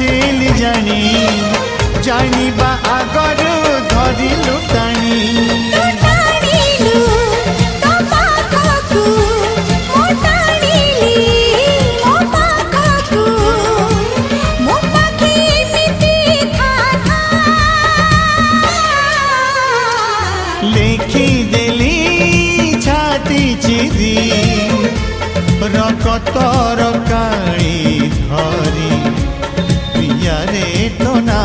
ଆସିଲି ଜାଣି ଜାଣିବା ଆଗରୁ ଧରିଲୁ ଟାଣି ଲେଖିଦେଲି ଛାତି ଚିରି ରକତର କାଳି ଧରି ପ୍ରିୟାରେ ତୋ ନା